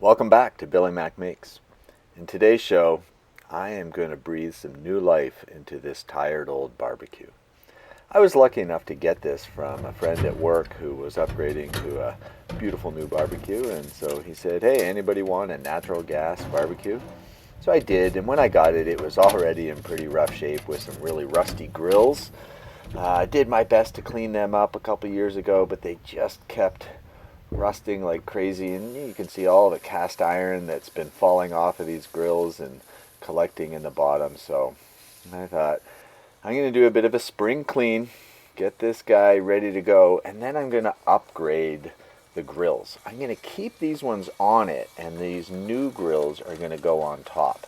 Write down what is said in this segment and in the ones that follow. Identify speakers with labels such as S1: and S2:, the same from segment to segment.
S1: Welcome back to Billy Mac Makes. In today's show, I am going to breathe some new life into this tired old barbecue. I was lucky enough to get this from a friend at work who was upgrading to a beautiful new barbecue, and so he said, "Hey, anybody want a natural gas barbecue?" So I did, and when I got it, it was already in pretty rough shape with some really rusty grills. I did my best to clean them up a couple years ago, but they just kept rusting like crazy, and you can see all the cast iron that's been falling off of these grills and collecting in the bottom. So I thought, I'm going to do a bit of a spring clean, get this guy ready to go, and then I'm going to upgrade the grills. I'm going to keep these ones on it, and these new grills are going to go on top.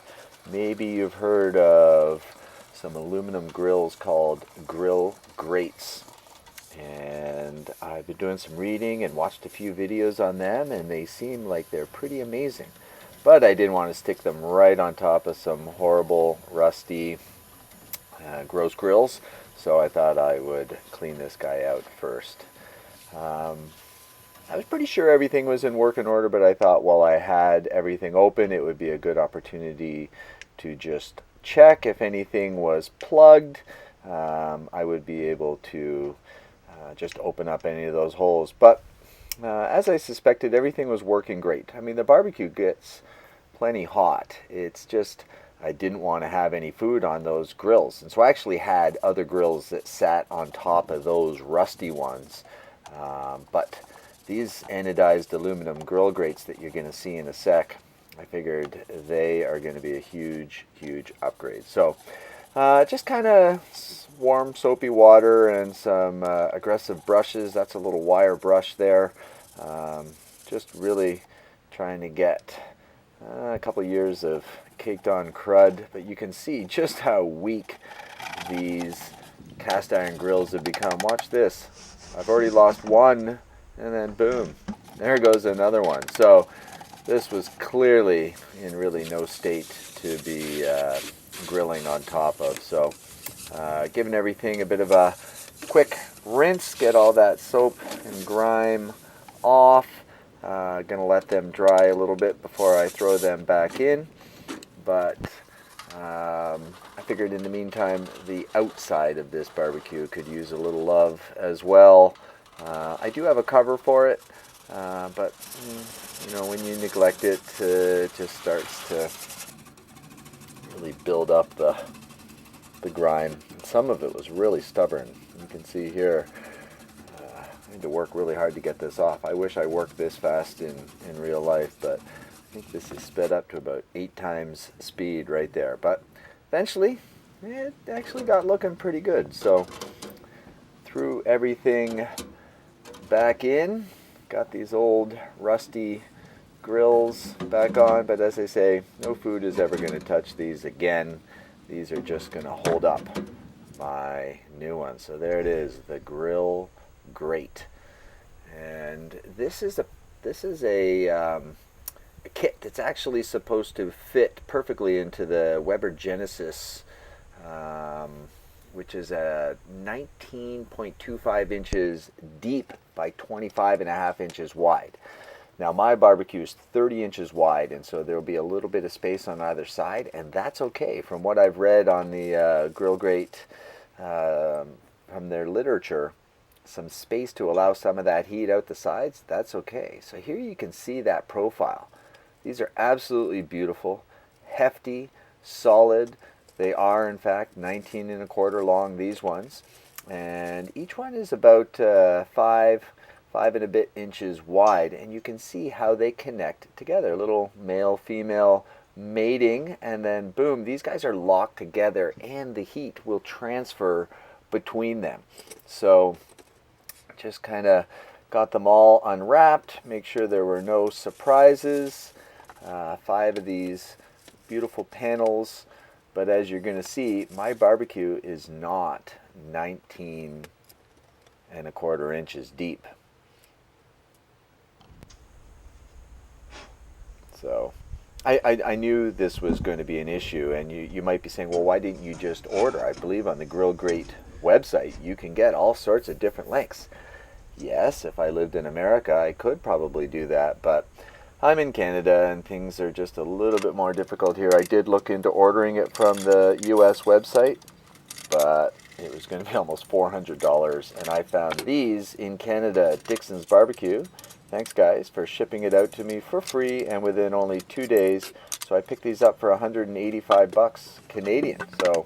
S1: Maybe you've heard of some aluminum grills called GrillGrates. And I've been doing some reading and watched a few videos on them, and they seem like they're pretty amazing. But I didn't want to stick them right on top of some horrible, rusty, gross grills, so I thought I would clean this guy out first. I was pretty sure everything was in working order, but I thought while I had everything open, it would be a good opportunity to just check if anything was plugged. I would be able to just open up any of those holes. But as I suspected, everything was working great. I mean, the barbecue gets plenty hot. It's just I didn't want to have any food on those grills. And so I actually had other grills that sat on top of those rusty ones. But these anodized aluminum grill grates that you're going to see in a sec, I figured they are going to be a huge, huge upgrade. So just kind of warm soapy water and some aggressive brushes. That's a little wire brush there. Just really trying to get a couple years of caked on crud, but you can see just how weak these cast iron grills have become. Watch this. I've already lost one, and then boom, there goes another one. So this was clearly in really no state to be grilling on top of. So giving everything a bit of a quick rinse, get all that soap and grime off. Gonna let them dry a little bit before I throw them back in, but I figured in the meantime the outside of this barbecue could use a little love as well. I do have a cover for it, but you know, when you neglect it, it just starts to really build up the grime. Some of it was really stubborn. You can see here, I had to work really hard to get this off. I wish I worked this fast in real life, but I think this is sped up to about 8 times speed right there. But eventually, it actually got looking pretty good. So threw everything back in, got these old rusty grills back on, but as I say, no food is ever going to touch these again. These are just going to hold up my new one. So there it is, the GrillGrate, and this is a kit that's actually supposed to fit perfectly into the Weber Genesis, which is a 19.25 inches deep by 25.5 inches wide. Now my barbecue is 30 inches wide, and so there'll be a little bit of space on either side, and that's okay. From what I've read on the GrillGrate, from their literature, some space to allow some of that heat out the sides, that's okay. So here you can see that profile. These are absolutely beautiful, hefty, solid. They are in fact 19.25 long, these ones, and each one is about 5 and a bit inches wide, and you can see how they connect together. A little male-female mating, and then boom, these guys are locked together, and the heat will transfer between them. So just kind of got them all unwrapped, make sure there were no surprises. 5 of these beautiful panels, but as you're going to see, my barbecue is not 19.25 inches deep. So I knew this was going to be an issue, and you might be saying, well, why didn't you just order? I believe on the GrillGrate website you can get all sorts of different lengths. Yes, if I lived in America, I could probably do that, but I'm in Canada and things are just a little bit more difficult here. I did look into ordering it from the US website, but it was going to be almost $400, and I found these in Canada at Dixon's Barbecue. Thanks guys for shipping it out to me for free and within only 2 days. So I picked these up for 185 bucks Canadian. So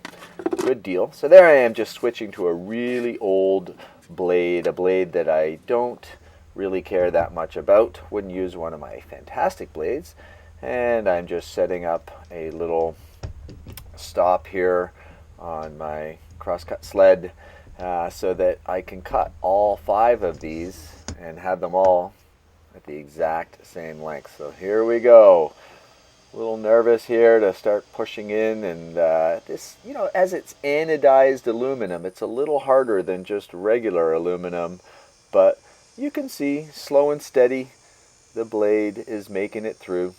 S1: good deal. So there I am, just switching to a really old blade, a blade that I don't really care that much about. Wouldn't use one of my fantastic blades. And I'm just setting up a little stop here on my crosscut sled so that I can cut all 5 of these and have them all at the exact same length. So here we go. A little nervous here to start pushing in, and this, you know, as it's anodized aluminum, it's a little harder than just regular aluminum, but you can see slow and steady the blade is making it through.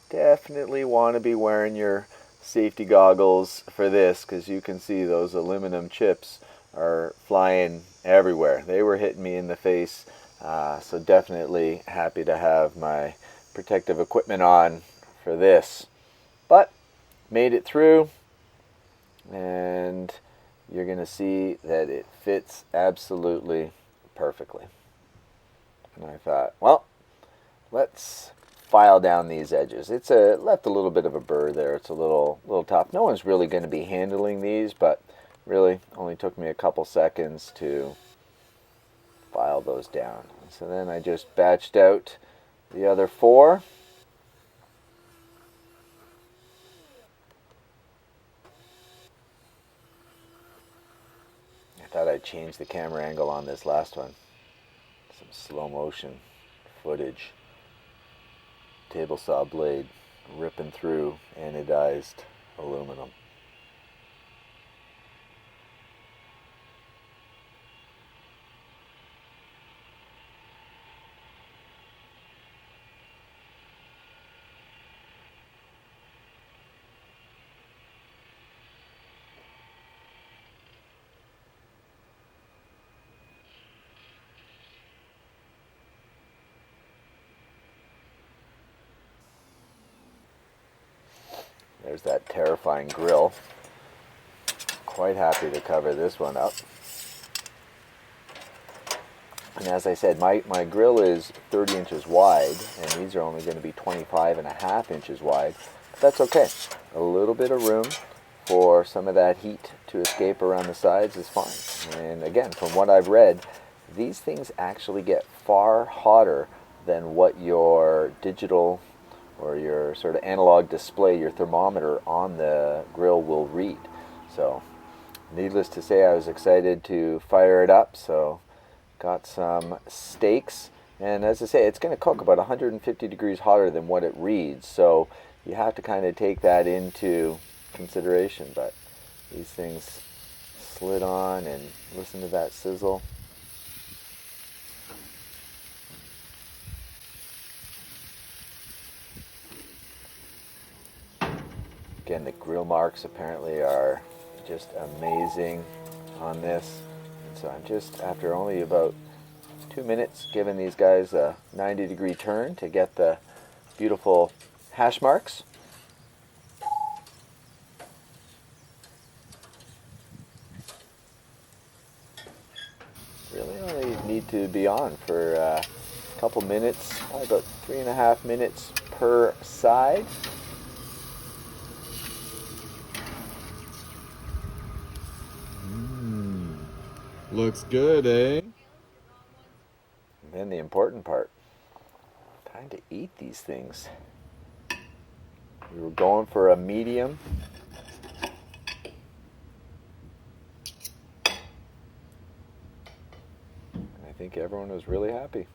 S1: Definitely want to be wearing your safety goggles for this, because you can see those aluminum chips are flying everywhere. They were hitting me in the face, so definitely happy to have my protective equipment on for this. But made it through, and you're going to see that it fits absolutely perfectly. And I thought, well, let's file down these edges. It's left a little bit of a burr there. It's a little tough. No one's really going to be handling these, but really only took me a couple seconds to file those down. So then I just batched out the other 4. I thought I'd change the camera angle on this last one. Some slow motion footage. Table saw blade ripping through anodized aluminum. There's that terrifying grill. Quite happy to cover this one up. And as I said, my grill is 30 inches wide, and these are only going to be 25.5 inches wide. But that's okay. A little bit of room for some of that heat to escape around the sides is fine. And again, from what I've read, these things actually get far hotter than what your digital or your sort of analog display, your thermometer on the grill will read. So needless to say, I was excited to fire it up. So got some steaks, and as I say, it's going to cook about 150 degrees hotter than what it reads. So you have to kind of take that into consideration. But these things slid on, and listen to that sizzle. Again, the grill marks apparently are just amazing on this. And so I'm just, after only about 2 minutes, giving these guys a 90-degree turn to get the beautiful hash marks. Really only need to be on for a couple minutes, about 3.5 minutes per side.
S2: Looks good, eh?
S1: And then the important part, time to eat these things. We were going for a medium. I think everyone was really happy.